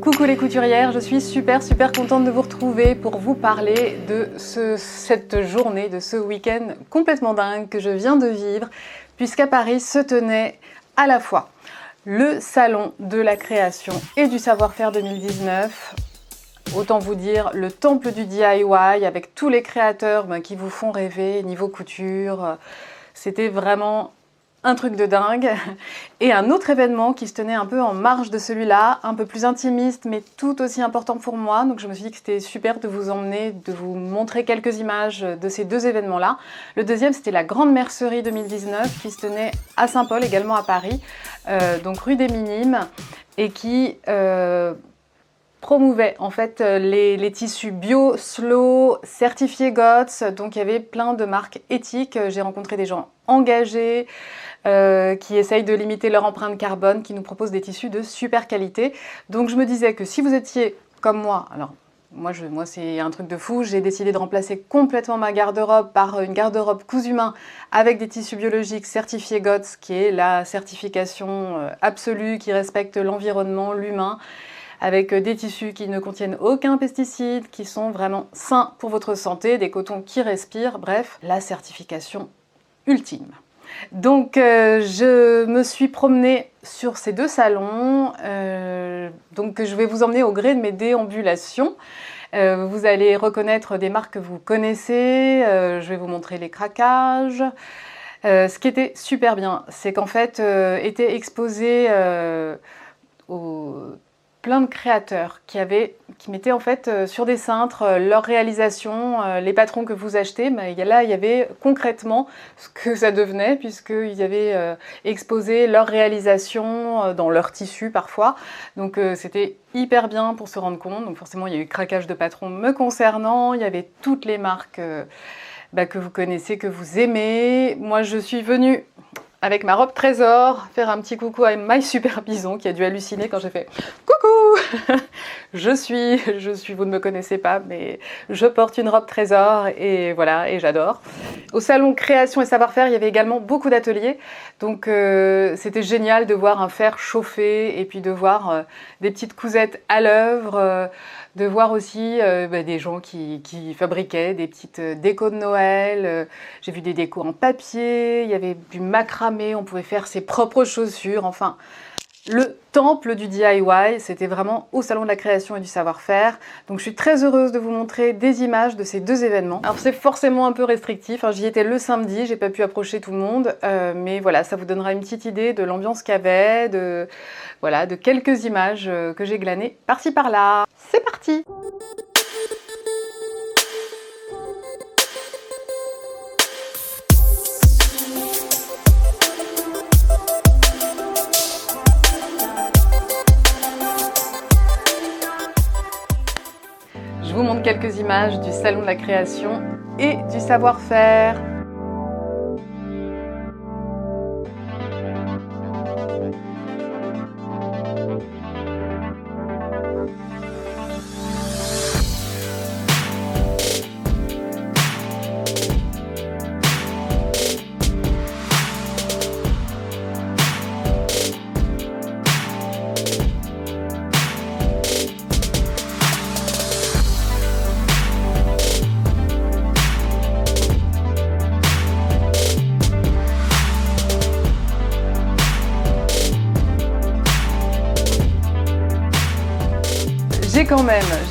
Coucou les couturières, je suis super contente de vous retrouver pour vous parler de cette journée, de ce week-end complètement dingue que je viens de vivre, puisqu'à Paris se tenait à la fois le salon de la création et du savoir-faire 2019, autant vous dire le temple du DIY avec tous les créateurs qui vous font rêver niveau couture. C'était vraiment un truc de dingue. Et un autre événement qui se tenait un peu en marge de celui-là, un peu plus intimiste mais tout aussi important pour moi. Donc je me suis dit que c'était super de vous emmener, de vous montrer quelques images de ces deux événements-là. Le deuxième, c'était la Grande Mercerie 2019 qui se tenait à Saint-Paul, également à Paris, donc rue des Minimes, et qui promouvait en fait les tissus bio, slow, certifiés GOTS. Donc il y avait plein de marques éthiques. J'ai rencontré des gens engagés qui essayent de limiter leur empreinte carbone, qui nous proposent des tissus de super qualité. Donc je me disais que si vous étiez comme moi, alors moi c'est un truc de fou, j'ai décidé de remplacer complètement ma garde-robe par une garde-robe cousu main avec des tissus biologiques certifiés GOTS, qui est la certification absolue qui respecte l'environnement, l'humain, avec des tissus qui ne contiennent aucun pesticide, qui sont vraiment sains pour votre santé, des cotons qui respirent, bref, la certification ultime. Donc je me suis promenée sur ces deux salons, donc je vais vous emmener au gré de mes déambulations. Vous allez reconnaître des marques que vous connaissez, je vais vous montrer les craquages. Ce qui était super bien, c'est qu'en fait étaient exposés plein de créateurs qui mettaient en fait sur des cintres leurs réalisations, les patrons que vous achetez. Là, il y avait concrètement ce que ça devenait, puisqu'ils avaient exposé leurs réalisations dans leurs tissus parfois. Donc c'était hyper bien pour se rendre compte. Donc forcément, il y a eu craquage de patrons me concernant, il y avait toutes les marques que vous connaissez, que vous aimez. Moi, je suis venue avec ma robe trésor, faire un petit coucou à My Super Bison qui a dû halluciner quand j'ai fait « Coucou !» Je suis, vous ne me connaissez pas, mais je porte une robe trésor et voilà, et j'adore. Au salon Création et Savoir-faire, il y avait également beaucoup d'ateliers, donc c'était génial de voir un fer chauffer et puis de voir des petites cousettes à l'œuvre, de voir aussi des gens qui fabriquaient des petites décos de Noël. J'ai vu des décos en papier, il y avait du macramé, on pouvait faire ses propres chaussures, enfin le temple du DIY, c'était vraiment au salon de la création et du savoir-faire. Donc je suis très heureuse de vous montrer des images de ces deux événements. Alors c'est forcément un peu restrictif, j'y étais le samedi, j'ai pas pu approcher tout le monde, mais voilà, ça vous donnera une petite idée de l'ambiance qu'il y avait, de quelques images que j'ai glanées par-ci par-là. C'est parti! Je vous montre quelques images du salon de la création et du savoir-faire.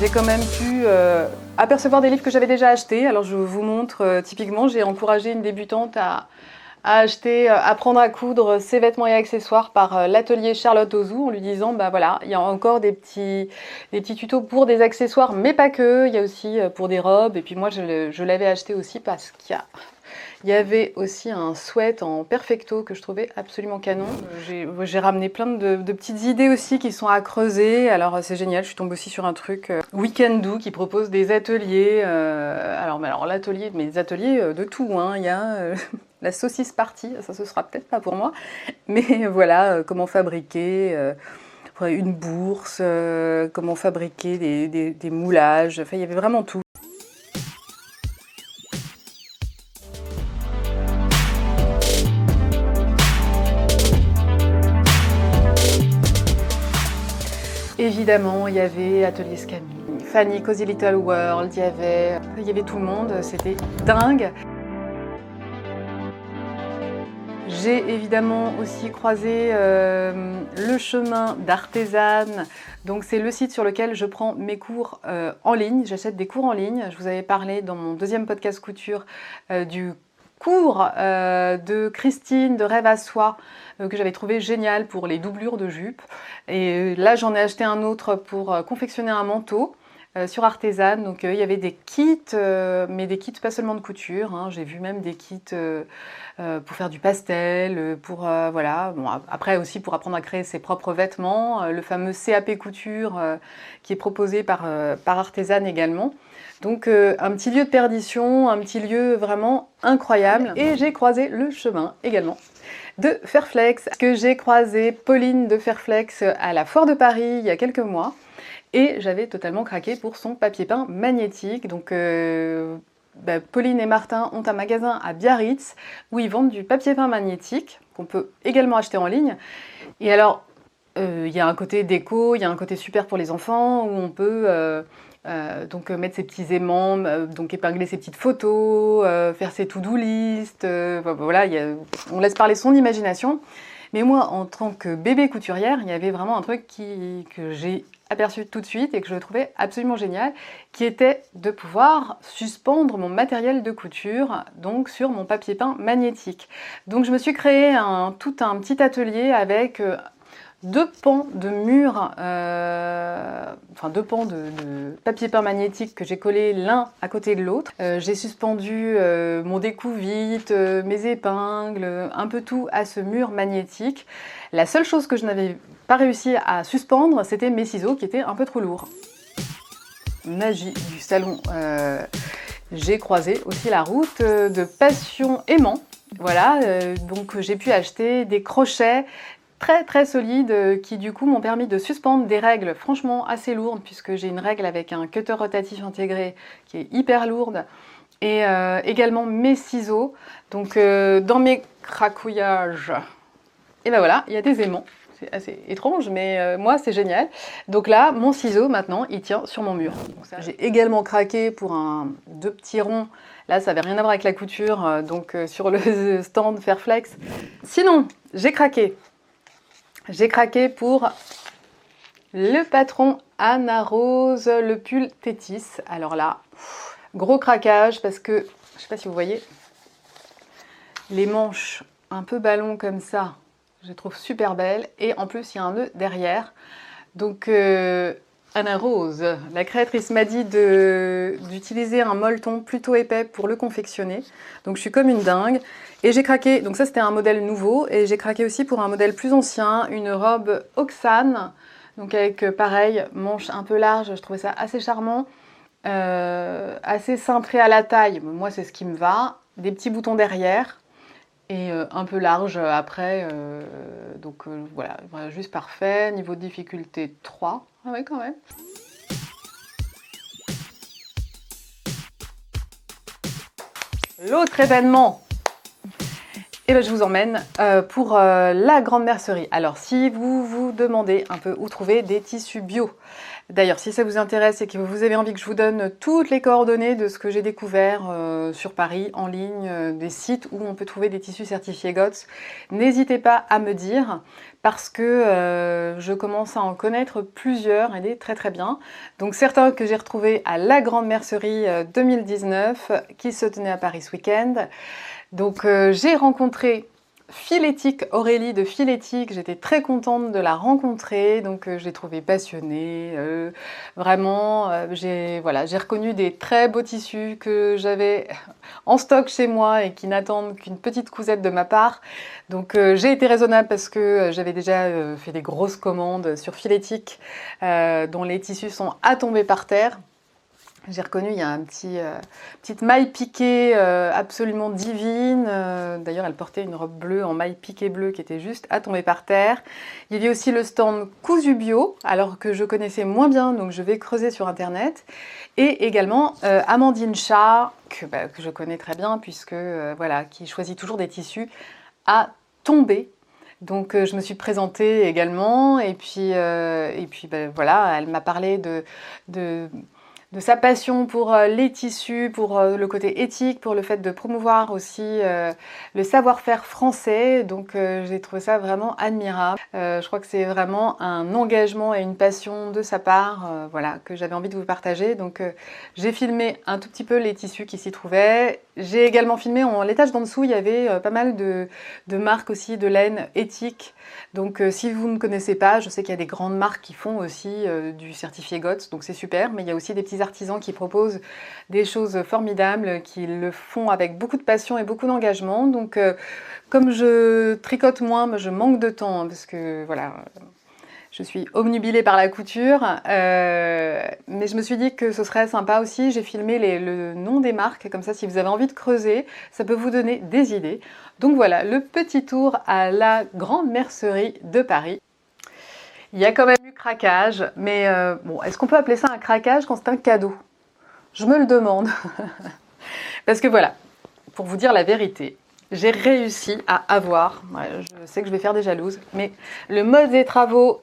J'ai quand même pu apercevoir des livres que j'avais déjà achetés. Alors je vous montre typiquement, j'ai encouragé une débutante à acheter, apprendre à coudre ses vêtements et accessoires par l'atelier Charlotte Ozou, en lui disant voilà, il y a encore des petits tutos pour des accessoires, mais pas que, il y a aussi pour des robes. Et puis moi je l'avais acheté aussi parce qu'il y avait aussi un sweat en perfecto que je trouvais absolument canon. J'ai ramené plein de petites idées aussi qui sont à creuser. Alors c'est génial, je suis tombée aussi sur un truc Weekend Do qui propose des ateliers. Alors l'atelier, mais des ateliers de tout. Il y a la saucisse partie, ça ce sera peut-être pas pour moi. Mais voilà, comment fabriquer une bourse, comment fabriquer des moulages. Enfin, il y avait vraiment tout. Évidemment, il y avait Atelier Scamie, Fanny, Cozy Little World, il y avait tout le monde, c'était dingue. J'ai évidemment aussi croisé le chemin d'Artezane, donc c'est le site sur lequel je prends mes cours en ligne, j'achète des cours en ligne. Je vous avais parlé dans mon deuxième podcast couture du cours de Christine de Rêve à Soi que j'avais trouvé génial pour les doublures de jupes. Et là j'en ai acheté un autre pour confectionner un manteau. Sur Artezane, donc il y avait des kits, mais des kits pas seulement de couture, hein. J'ai vu même des kits pour faire du pastel, pour voilà. Bon, après aussi pour apprendre à créer ses propres vêtements, le fameux CAP couture qui est proposé par Artezane également. Donc un petit lieu de perdition, un petit lieu vraiment incroyable. Et j'ai croisé le chemin également de Fairflex, que j'ai croisé Pauline de Fairflex à la Foire de Paris il y a quelques mois. Et j'avais totalement craqué pour son papier peint magnétique. Donc Pauline et Martin ont un magasin à Biarritz où ils vendent du papier peint magnétique qu'on peut également acheter en ligne. Et alors, il y a un côté déco, il y a un côté super pour les enfants où on peut donc mettre ses petits aimants, donc épingler ses petites photos, faire ses to-do list. Voilà, on laisse parler son imagination. Mais moi, en tant que bébé couturière, il y avait vraiment un truc que j'ai aperçu tout de suite et que je trouvais absolument génial, qui était de pouvoir suspendre mon matériel de couture donc sur mon papier peint magnétique. Donc je me suis créé tout un petit atelier avec deux pans de mur, enfin deux pans de papier peint magnétique que j'ai collé l'un à côté de l'autre. J'ai suspendu mon découvite, mes épingles, un peu tout à ce mur magnétique. La seule chose que je n'avais pas réussi à suspendre, c'était mes ciseaux qui étaient un peu trop lourds. Magie du salon. J'ai croisé aussi la route de Passion Aimant. Voilà, donc j'ai pu acheter des crochets très solides qui du coup m'ont permis de suspendre des règles franchement assez lourdes, puisque j'ai une règle avec un cutter rotatif intégré qui est hyper lourde, et également mes ciseaux. Donc dans mes cracouillages, et ben voilà, il y a des aimants. C'est assez étrange, mais moi c'est génial. Donc là, mon ciseau maintenant, il tient sur mon mur. J'ai également craqué pour deux petits ronds. Là, ça n'avait rien à voir avec la couture, donc sur le stand Fairflex. Sinon, j'ai craqué. J'ai craqué pour le patron Anna Rose, le pull Tétis. Alors là, gros craquage parce que, je ne sais pas si vous voyez, les manches un peu ballon comme ça, je les trouve super belles. Et en plus, il y a un nœud derrière. Donc, Anna Rose, la créatrice m'a dit d'utiliser un molleton plutôt épais pour le confectionner. Donc, je suis comme une dingue. Et j'ai craqué, donc ça c'était un modèle nouveau, et j'ai craqué aussi pour un modèle plus ancien, une robe Oxane, donc avec pareil, manche un peu large, je trouvais ça assez charmant, assez cintré à la taille, moi c'est ce qui me va, des petits boutons derrière, et un peu large après, donc voilà, juste parfait, niveau de difficulté 3, ah ouais quand même. L'autre événement, et ben, je vous emmène pour la grande mercerie. Alors si vous vous demandez un peu où trouver des tissus bio, d'ailleurs si ça vous intéresse et que vous avez envie que je vous donne toutes les coordonnées de ce que j'ai découvert sur Paris, en ligne, des sites où on peut trouver des tissus certifiés GOTS, n'hésitez pas à me dire, parce que je commence à en connaître plusieurs et des très bien. Donc certains que j'ai retrouvés à la grande mercerie 2019 qui se tenait à Paris ce week-end. Donc j'ai rencontré Filetic, Aurélie de Filetic, j'étais très contente de la rencontrer, donc je l'ai trouvée passionnée, vraiment, j'ai reconnu des très beaux tissus que j'avais en stock chez moi et qui n'attendent qu'une petite cousette de ma part. Donc j'ai été raisonnable parce que j'avais déjà fait des grosses commandes sur Filetic dont les tissus sont à tomber par terre. J'ai reconnu, il y a une petite maille piquée absolument divine. D'ailleurs, elle portait une robe bleue en maille piquée bleue qui était juste à tomber par terre. Il y avait aussi le stand Cousu Bio, alors que je connaissais moins bien, donc je vais creuser sur Internet. Et également Amandine Chat, que je connais très bien, puisque voilà, qui choisit toujours des tissus à tomber. Donc je me suis présentée également et puis ben, voilà, elle m'a parlé de sa passion pour les tissus, pour le côté éthique, pour le fait de promouvoir aussi le savoir-faire français. Donc j'ai trouvé ça vraiment admirable. Je crois que c'est vraiment un engagement et une passion de sa part, voilà, que j'avais envie de vous partager. Donc j'ai filmé un tout petit peu les tissus qui s'y trouvaient. J'ai également filmé, en l'étage d'en dessous, il y avait pas mal de marques aussi de laine éthique. Donc si vous ne connaissez pas, je sais qu'il y a des grandes marques qui font aussi du certifié GOTS, donc c'est super, mais il y a aussi des petits artisans qui proposent des choses formidables, qui le font avec beaucoup de passion et beaucoup d'engagement. Donc comme je tricote moins, je manque de temps, hein, parce que voilà, je suis obnubilée par la couture, mais je me suis dit que ce serait sympa aussi. J'ai filmé le nom des marques, comme ça si vous avez envie de creuser, ça peut vous donner des idées. Donc voilà, le petit tour à la grande mercerie de Paris. Il y a quand même eu craquage, mais bon, est-ce qu'on peut appeler ça un craquage quand c'est un cadeau? Je me le demande. Parce que voilà, pour vous dire la vérité, j'ai réussi à avoir, je sais que je vais faire des jalouses, mais le mode des travaux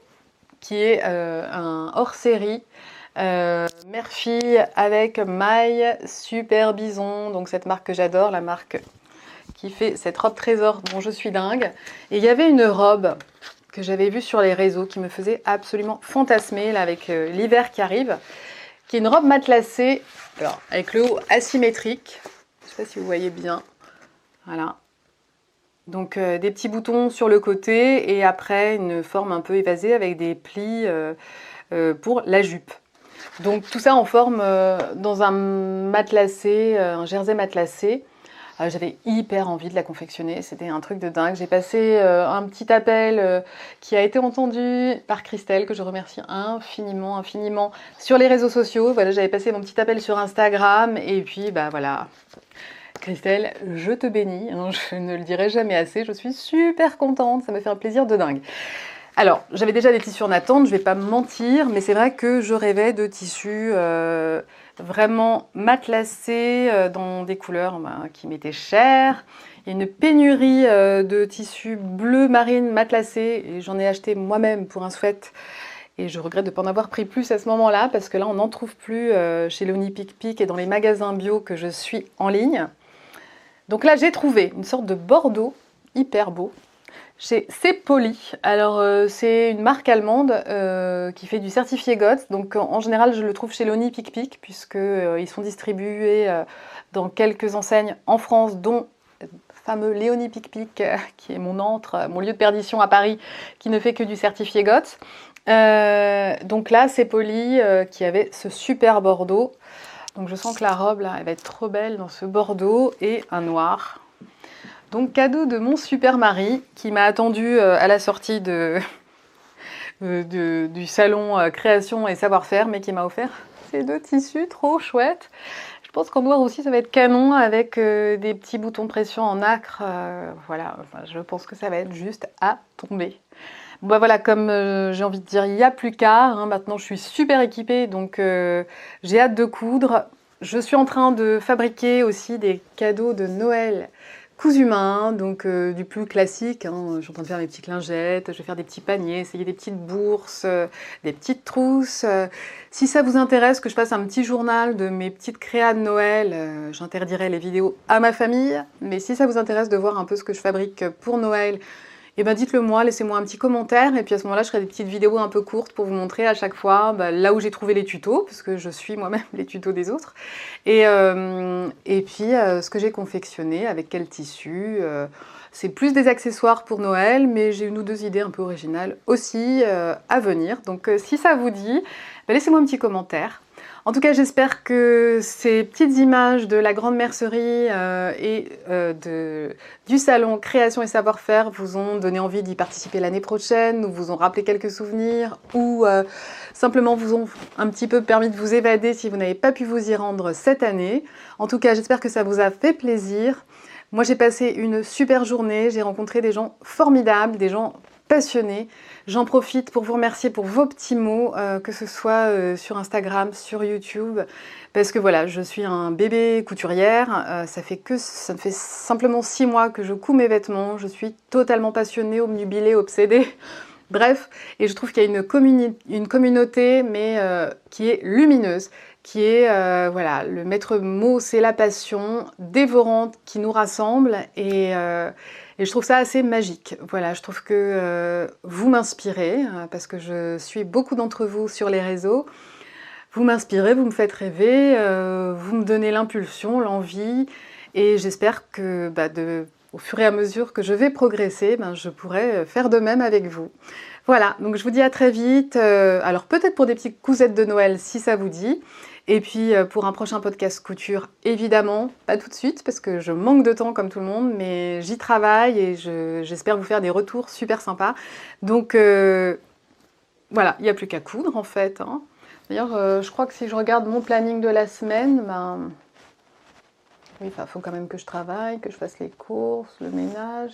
qui est un hors-série Mère-fille avec maille Super Bison, donc cette marque que j'adore, la marque qui fait cette robe trésor dont je suis dingue. Et il y avait une robe que j'avais vue sur les réseaux qui me faisait absolument fantasmer là, avec l'hiver qui arrive, qui est une robe matelassée, alors avec le haut asymétrique, je ne sais pas si vous voyez bien, voilà. Donc des petits boutons sur le côté et après une forme un peu évasée avec des plis pour la jupe. Donc tout ça en forme dans un matelassé, un jersey matelassé. J'avais hyper envie de la confectionner, c'était un truc de dingue. J'ai passé un petit appel qui a été entendu par Christelle, que je remercie infiniment, infiniment, sur les réseaux sociaux. Voilà, j'avais passé mon petit appel sur Instagram et puis bah voilà. Christelle, je te bénis, hein, je ne le dirai jamais assez, je suis super contente, ça me fait un plaisir de dingue. Alors, j'avais déjà des tissus en attente, je ne vais pas me mentir, mais c'est vrai que je rêvais de tissus vraiment matelassés dans des couleurs qui m'étaient chères. Il y a une pénurie de tissus bleu marine matelassés et j'en ai acheté moi-même pour un sweat. Et je regrette de ne pas en avoir pris plus à ce moment-là parce que là, on n'en trouve plus chez Léonie Pic Pic et dans les magasins bio que je suis en ligne. Donc là, j'ai trouvé une sorte de bordeaux hyper beau chez C'est Poli. Alors, c'est une marque allemande qui fait du certifié GOTS. Donc, en général, je le trouve chez Léonie Pic Pic puisqu'ils sont distribués dans quelques enseignes en France, dont le fameux Léonie Pic Pic, qui est mon antre, mon lieu de perdition à Paris, qui ne fait que du certifié GOTS. Donc là, C'est Poli qui avait ce super bordeaux. Donc je sens que la robe, là, elle va être trop belle dans ce bordeaux et un noir. Donc cadeau de mon super mari qui m'a attendu à la sortie du salon création et savoir-faire, mais qui m'a offert ces deux tissus trop chouettes. Je pense qu'en noir aussi, ça va être canon avec des petits boutons de pression en nacre. Voilà, enfin, je pense que ça va être juste à tomber. Bon bah voilà, comme j'ai envie de dire, il n'y a plus qu'à. Hein, maintenant, je suis super équipée, donc j'ai hâte de coudre. Je suis en train de fabriquer aussi des cadeaux de Noël cousu main, donc du plus classique. Hein. Je suis en train de faire mes petites lingettes, je vais faire des petits paniers, essayer des petites bourses, des petites trousses. Si ça vous intéresse que je fasse un petit journal de mes petites créas de Noël, j'interdirai les vidéos à ma famille. Mais si ça vous intéresse de voir un peu ce que je fabrique pour Noël, eh ben dites-le moi, laissez-moi un petit commentaire et puis à ce moment-là, je ferai des petites vidéos un peu courtes pour vous montrer à chaque fois là où j'ai trouvé les tutos, parce que je suis moi-même les tutos des autres, et puis ce que j'ai confectionné, avec quel tissu. C'est plus des accessoires pour Noël, mais j'ai une ou deux idées un peu originales aussi à venir. Donc si ça vous dit, laissez-moi un petit commentaire. En tout cas, j'espère que ces petites images de la grande mercerie et du salon Création et Savoir-faire vous ont donné envie d'y participer l'année prochaine, ou vous ont rappelé quelques souvenirs, ou simplement vous ont un petit peu permis de vous évader si vous n'avez pas pu vous y rendre cette année. En tout cas, j'espère que ça vous a fait plaisir. Moi, j'ai passé une super journée, j'ai rencontré des gens formidables, des gens passionnée. J'en profite pour vous remercier pour vos petits mots, que ce soit sur Instagram, sur YouTube, parce que voilà, je suis un bébé couturière, ça me fait simplement 6 mois que je couds mes vêtements, je suis totalement passionnée, obnubilée, obsédée, bref, et je trouve qu'il y a une communauté, mais qui est lumineuse, qui est, voilà, le maître mot, c'est la passion dévorante qui nous rassemble, et je trouve ça assez magique. Voilà, je trouve que vous m'inspirez, parce que je suis beaucoup d'entre vous sur les réseaux. Vous m'inspirez, vous me faites rêver, vous me donnez l'impulsion, l'envie, et j'espère que au fur et à mesure que je vais progresser, je pourrai faire de même avec vous. Voilà, donc je vous dis à très vite, alors peut-être pour des petites cousettes de Noël si ça vous dit, et puis pour un prochain podcast couture, évidemment, pas tout de suite parce que je manque de temps comme tout le monde, mais j'y travaille et j'espère vous faire des retours super sympas. Donc voilà, il n'y a plus qu'à coudre en fait, hein. D'ailleurs, je crois que si je regarde mon planning de la semaine, oui, faut quand même que je travaille, que je fasse les courses, le ménage.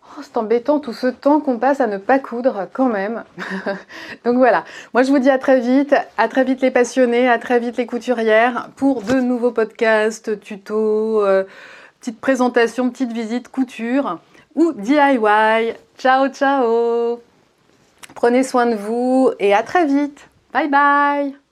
Oh, c'est embêtant tout ce temps qu'on passe à ne pas coudre quand même. Donc voilà, moi je vous dis à très vite les passionnés, à très vite les couturières pour de nouveaux podcasts, tutos, petites présentations, petites visites couture ou DIY. Ciao ciao. Prenez soin de vous et à très vite. Bye bye.